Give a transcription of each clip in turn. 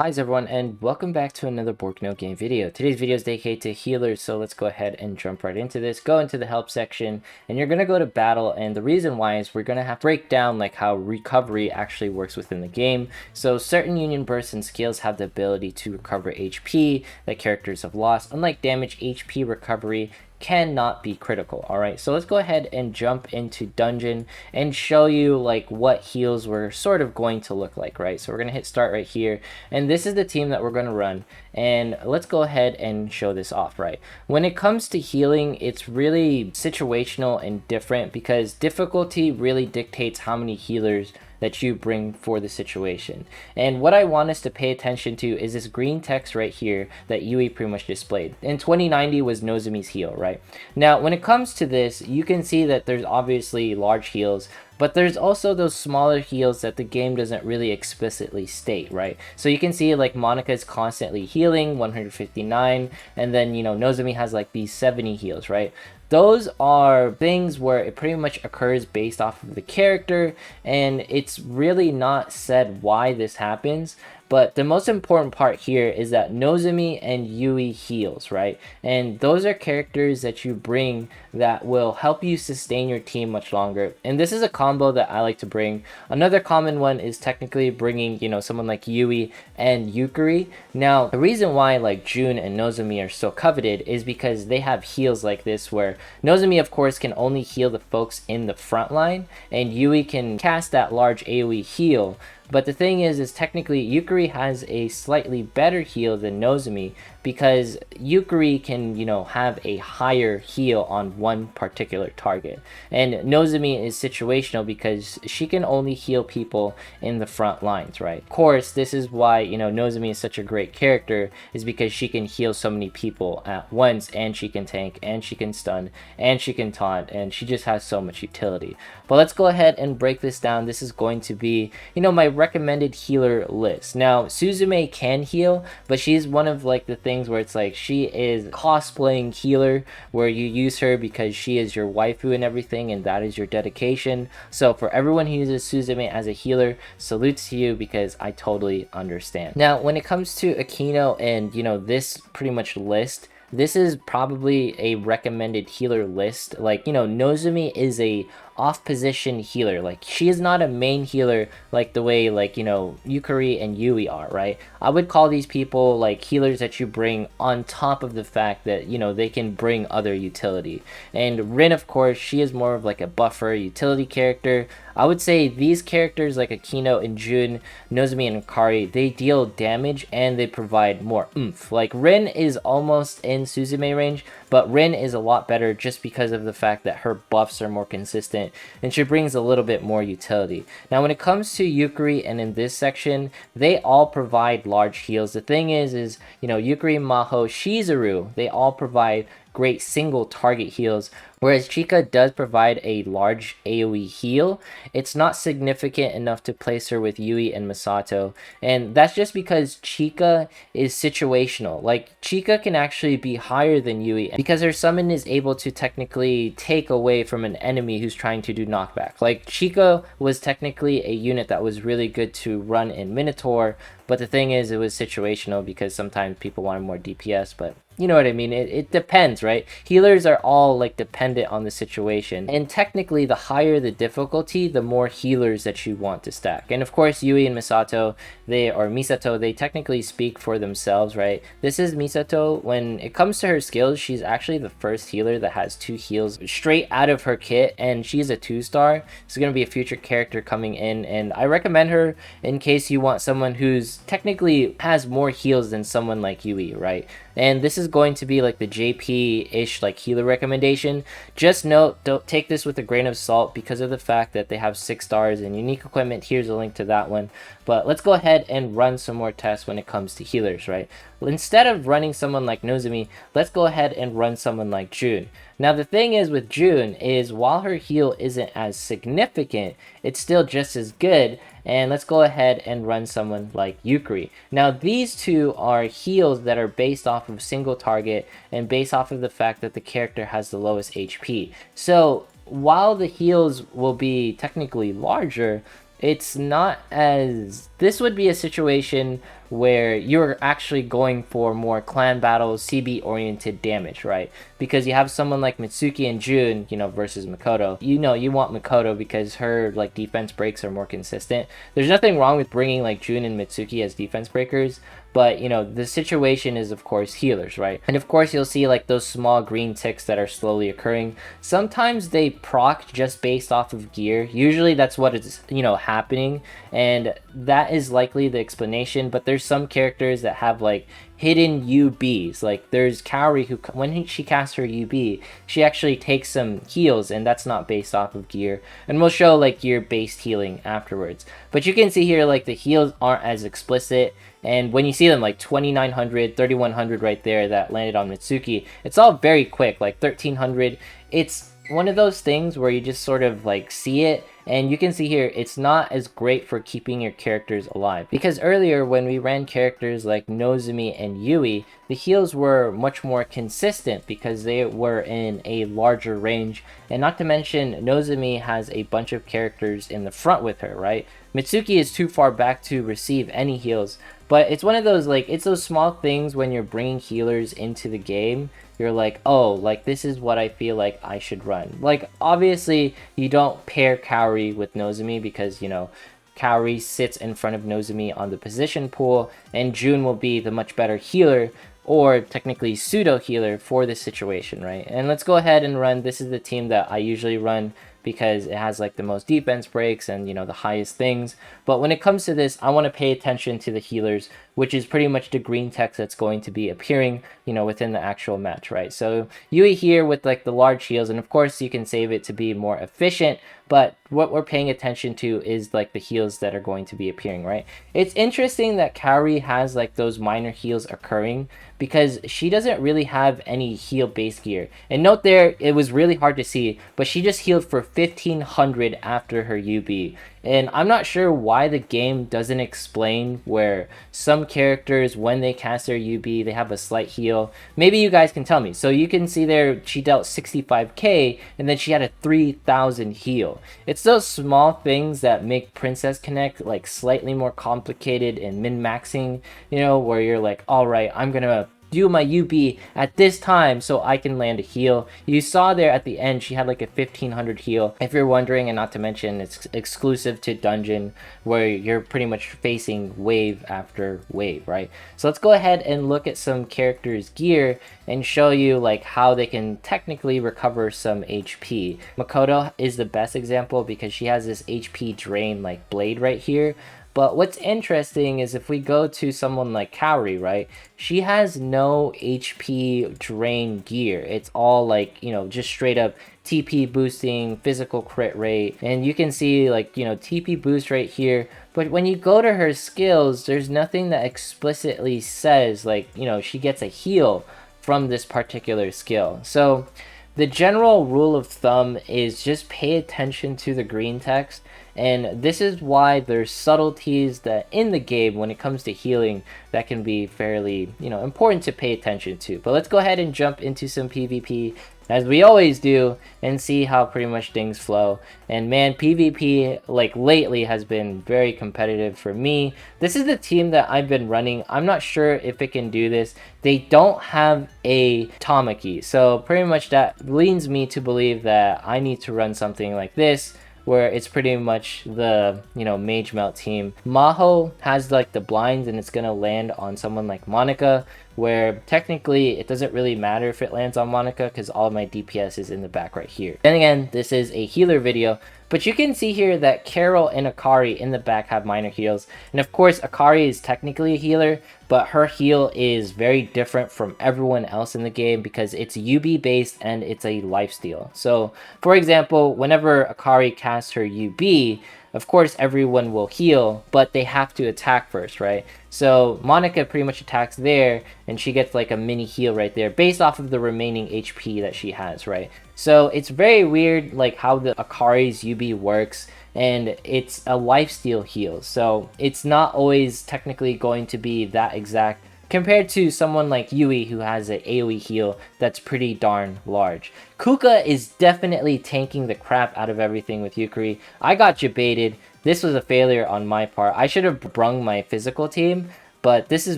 Hi everyone, and welcome back to another No Game video. Today's video is dedicated to healers, so let's go ahead and jump right into this. Go into the help section, and you're going to go to battle, and the reason why is we're going to have to break down like how recovery actually works within the game. So certain union bursts and skills have the ability to recover HP that characters have lost. Unlike damage, HP recovery cannot be critical. All right, so let's go ahead and jump into dungeon and show you like what heals we're sort of going to look like, right? So we're going to hit start right here, and this is the team that we're going to run, and let's go ahead and show this off. Right, when it comes to healing, it's really situational and different because difficulty really dictates how many healers that you bring for the situation. And what I want us to pay attention to is this green text right here that Yui pretty much displayed. In 2090 was Nozomi's heal, right? Now, when it comes to this, you can see that there's obviously large heals, but there's also those smaller heals that the game doesn't really explicitly state, right? So you can see like Monica is constantly healing 159, and then Nozomi has like these 70 heals, right? Those are things where it pretty much occurs based off of the character, and it's really not said why this happens. But the most important part here is that Nozomi and Yui heals, right? And those are characters that you bring that will help you sustain your team much longer. And this is a combo that I like to bring. Another common one is technically bringing, someone like Yui and Yukari. Now, the reason why like Jun and Nozomi are so coveted is because they have heals like this where Nozomi, of course, can only heal the folks in the front line, and Yui can cast that large AoE heal. But the thing is technically Yukari has a slightly better heal than Nozomi because Yukari can, have a higher heal on one particular target. And Nozomi is situational because she can only heal people in the front lines, right? Of course, this is why, Nozomi is such a great character, is because she can heal so many people at once, and she can tank, and she can stun, and she can taunt, and she just has so much utility. But let's go ahead and break this down. This is going to be, my recommended healer list. Now, Suzume can heal, but she's one of like the things where it's like she is cosplaying healer, where you use her because she is your waifu and everything, and that is your dedication. So for everyone who uses Suzume as a healer, salutes to you because I totally understand. Now, when it comes to Akino and this pretty much list, this is probably a recommended healer list. Like, Nozomi is a off position healer. Like, she is not a main healer like the way like Yukari and Yui are, right? I would call these people like healers that you bring on top of the fact that they can bring other utility. And Rin, of course, she is more of like a buffer utility character. I would say these characters like Akino and Jun, Nozomi and Akari, they deal damage and they provide more oomph. Like, Rin is almost in Suzume range, but Rin is a lot better just because of the fact that her buffs are more consistent and she brings a little bit more utility. Now, when it comes to Yukari and in this section, they all provide large heals. The thing is Yukari, Maho, Shizuru, they all provide great single target heals, whereas Chika does provide a large AoE heal. It's not significant enough to place her with Yui and Masato, and that's just because Chika is situational. Like, Chika can actually be higher than Yui because her summon is able to technically take away from an enemy who's trying to do knockback. Like, Chika was technically a unit that was really good to run in Minotaur, but the thing is, it was situational because sometimes people wanted more DPS, but you know what I mean? It depends, right? Healers are all like dependent on the situation. And technically, the higher the difficulty, the more healers that you want to stack. And of course, Yui and Misato, they technically speak for themselves, right? This is Misato. When it comes to her skills, she's actually the first healer that has 2 heals straight out of her kit, and she's a 2-star. This is going to be a future character coming in, and I recommend her in case you want someone who's technically has more heals than someone like Yui, right? And this is going to be like the JP-ish like healer recommendation. Just note, don't take this with a grain of salt because of the fact that they have 6 stars and unique equipment. Here's a link to that one. But let's go ahead and run some more tests when it comes to healers, right? Instead of running someone like Nozomi, let's go ahead and run someone like Jun. Now, the thing is with Jun is while her heal isn't as significant, it's still just as good. And let's go ahead and run someone like Yukari. Now, these two are heals that are based off of single target and based off of the fact that the character has the lowest HP. So while the heals will be technically larger, it's not as... This would be a situation where you're actually going for more clan battles, CB oriented damage, right? Because you have someone like Mitsuki and June, you know, versus Makoto. You know, you want Makoto because her like defense breaks are more consistent. There's nothing wrong with bringing like June and Mitsuki as defense breakers, but you know, the situation is of course healers, right? And of course you'll see like those small green ticks that are slowly occurring. Sometimes they proc just based off of gear. Usually that's what is, you know, happening, and that is likely the explanation. But there's some characters that have like hidden UBs. Like there's Kaori who, when she casts her UB, she actually takes some heals, and that's not based off of gear. And we'll show like gear based healing afterwards. But you can see here like the heals aren't as explicit, and when you see them like 2900, 3100 right there that landed on Mitsuki, it's all very quick, like 1300. It's one of those things where you just sort of like see it, and you can see here it's not as great for keeping your characters alive, because earlier when we ran characters like Nozomi and Yui, the heals were much more consistent because they were in a larger range. And not to mention Nozomi has a bunch of characters in the front with her, right? Mitsuki is too far back to receive any heals. But it's one of those, like, it's those small things when you're bringing healers into the game. You're like, oh, like, this is what I feel like I should run. Like, obviously, you don't pair Kaori with Nozomi because, you know, Kaori sits in front of Nozomi on the position pool, and June will be the much better healer, or technically pseudo healer for this situation, right? And let's go ahead and run. This is the team that I usually run because it has like the most defense breaks and, you know, the highest things. But when it comes to this, I want to pay attention to the healers, which is pretty much the green text that's going to be appearing, you know, within the actual match, right? So Yui here with like the large heals, and of course you can save it to be more efficient, but what we're paying attention to is like the heals that are going to be appearing, right? It's interesting that Kaori has like those minor heals occurring because she doesn't really have any heal base gear. And note there, it was really hard to see, but she just healed for 1500 after her UB. And I'm not sure why the game doesn't explain where some characters, when they cast their UB, they have a slight heal. Maybe you guys can tell me. So you can see there, she dealt 65k, and then she had a 3000 heal. It's those small things that make Princess Connect like slightly more complicated and min-maxing, you know, where you're like, all right, I'm gonna do my UB at this time so I can land a heal. You saw there at the end she had like a 1500 heal, if you're wondering, and not to mention it's exclusive to dungeon where you're pretty much facing wave after wave, right? So let's go ahead and look at some characters' gear and show you like how they can technically recover some HP. Makoto is the best example because she has this HP drain like blade right here. But what's interesting is if we go to someone like Kaori, right? She has no HP drain gear. It's all like, you know, just straight up TP boosting, physical crit rate. And you can see like, you know, TP boost right here. But when you go to her skills, there's nothing that explicitly says like, you know, she gets a heal from this particular skill. So the general rule of thumb is just pay attention to the green text. And this is why there's subtleties that in the game when it comes to healing that can be fairly, you know, important to pay attention to. But let's go ahead and jump into some PvP as we always do and see how pretty much things flow. And man, PvP like lately has been very competitive for me. This is the team that I've been running. I'm not sure if it can do this. They don't have a Tamaki, so pretty much that leads me to believe that I need to run something like this, where it's pretty much the, you know, mage melt team. Maho has like the blinds and it's gonna land on someone like Monica, where technically it doesn't really matter if it lands on Monica because all of my DPS is in the back right here. Then again, this is a healer video, but you can see here that Carol and Akari in the back have minor heals. And of course, Akari is technically a healer, but her heal is very different from everyone else in the game because it's UB based and it's a lifesteal. So for example, whenever Akari casts her UB, of course everyone will heal, but they have to attack first, right? So Monica pretty much attacks there and she gets like a mini heal right there based off of the remaining HP that she has, right? So it's very weird like how the Akari's UB works, and it's a lifesteal heal, so it's not always technically going to be that exact compared to someone like Yui who has an AoE heal that's pretty darn large. Kuka is definitely tanking the crap out of everything with Yukari. I got jebaited. This was a failure on my part. I should have brung my physical team, but this is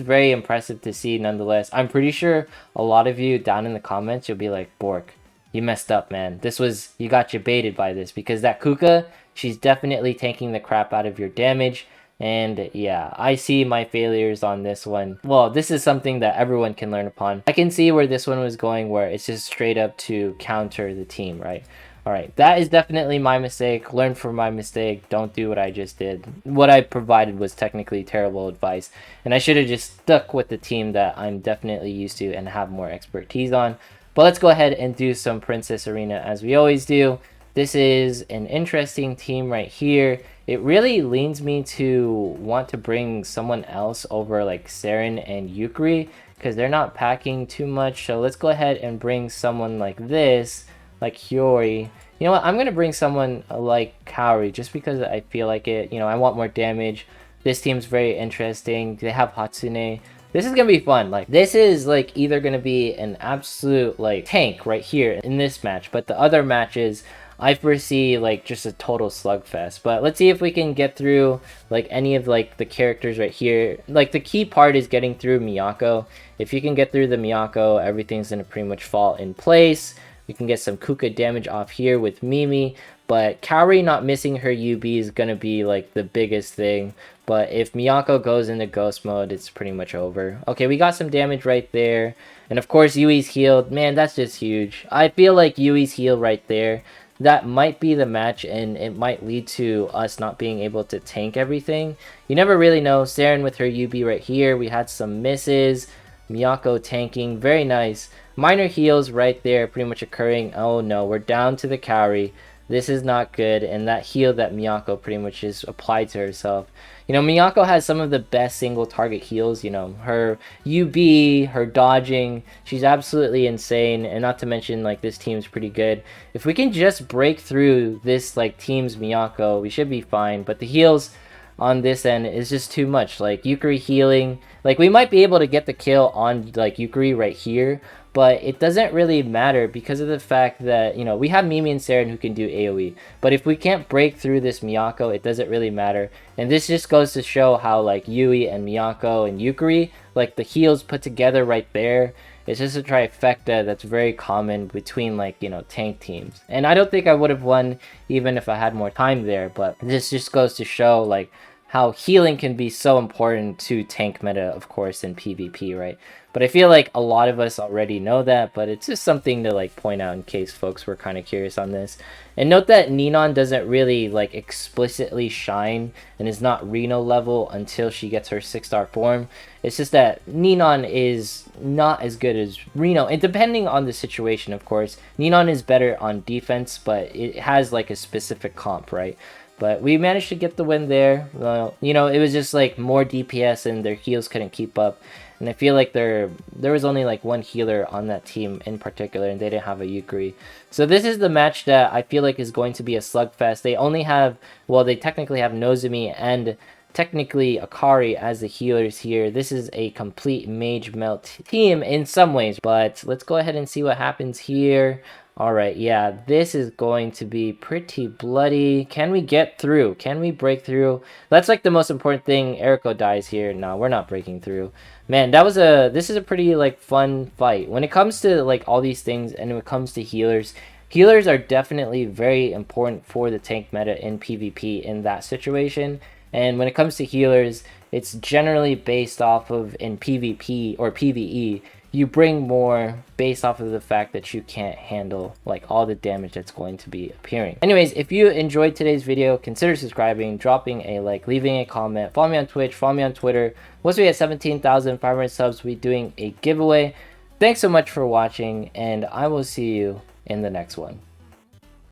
very impressive to see nonetheless. I'm pretty sure a lot of you down in the comments, you'll be like, Bork, you messed up, man. You got you baited by this, because that Kuka, she's definitely taking the crap out of your damage. And yeah, I see my failures on this one. Well, this is something that everyone can learn upon. I can see where this one was going, where it's just straight up to counter the team, right? All right, that is definitely my mistake. Learn from my mistake. Don't do what I just did. What I provided was technically terrible advice, and I should have just stuck with the team that I'm definitely used to and have more expertise on. But let's go ahead and do some Princess Arena as we always do. This is an interesting team right here. It really leans me to want to bring someone else over like Saren and Yukari, because they're not packing too much. So let's go ahead and bring someone like this, like Hiyori. You know what? I'm going to bring someone like Kaori just because I feel like it. You know, I want more damage. This team's very interesting. They have Hatsune. This is going to be fun. Like, this is like either going to be an absolute like tank right here in this match, but the other matches I foresee like just a total slugfest. But let's see if we can get through like any of like the characters right here. Like, the key part is getting through Miyako. If you can get through the Miyako, everything's going to pretty much fall in place. We can get some Kuka damage off here with Mimi, but Kaori not missing her UB is going to be like the biggest thing. But if Miyako goes into ghost mode, it's pretty much over. Okay, we got some damage right there. And of course, Yui's healed. Man, that's just huge. I feel like Yui's heal right there, that might be the match, and it might lead to us not being able to tank everything. You never really know. Saren with her UB right here. We had some misses. Miyako tanking. Very nice. Minor heals right there pretty much occurring. Oh no, we're down to the Kaori. This is not good. And that heal that Miyako pretty much just applied to herself. You know, Miyako has some of the best single target heals. You know, her UB, her dodging, she's absolutely insane. And not to mention, like, this team's pretty good. If we can just break through this, like, team's Miyako, we should be fine. But the heals on this end is just too much. Like, Yukari healing, like, we might be able to get the kill on like Yukari right here, but it doesn't really matter because of the fact that, you know, we have Mimi and Saren who can do AoE. But if we can't break through this Miyako, it doesn't really matter. And this just goes to show how like Yui and Miyako and Yukari, like the heals put together right there, it's just a trifecta that's very common between, like, you know, tank teams. And I don't think I would have won even if I had more time there, but this just goes to show like how healing can be so important to tank meta, of course, in PvP, right? But I feel like a lot of us already know that, but it's just something to like point out in case folks were kind of curious on this. And note that Ninon doesn't really like explicitly shine and is not Reno level until she gets her 6-star form. It's just that Ninon is not as good as Reno, and depending on the situation, of course, Ninon is better on defense, but it has like a specific comp, right? But we managed to get the win there. You know, it was just like more DPS and their heals couldn't keep up. And I feel like there was only like one healer on that team in particular, and they didn't have a Yukari. So this is the match that I feel like is going to be a slugfest. They only have, well, they technically have Nozomi and technically Akari as the healers here. This is a complete mage melt team in some ways, but let's go ahead and see what happens here. Alright, yeah, this is going to be pretty bloody. Can we get through? Can we break through? That's like the most important thing. Eriko dies here. No, we're not breaking through. Man, this is a pretty like fun fight. When it comes to like all these things, and when it comes to healers, healers are definitely very important for the tank meta in PvP in that situation. And when it comes to healers, it's generally based off of, in PvP or PvE, you bring more based off of the fact that you can't handle like all the damage that's going to be appearing. Anyways, if you enjoyed today's video, consider subscribing, dropping a like, leaving a comment, follow me on Twitch, follow me on Twitter. Once we get 17,500 subs, we'll be doing a giveaway. Thanks so much for watching, and I will see you in the next one.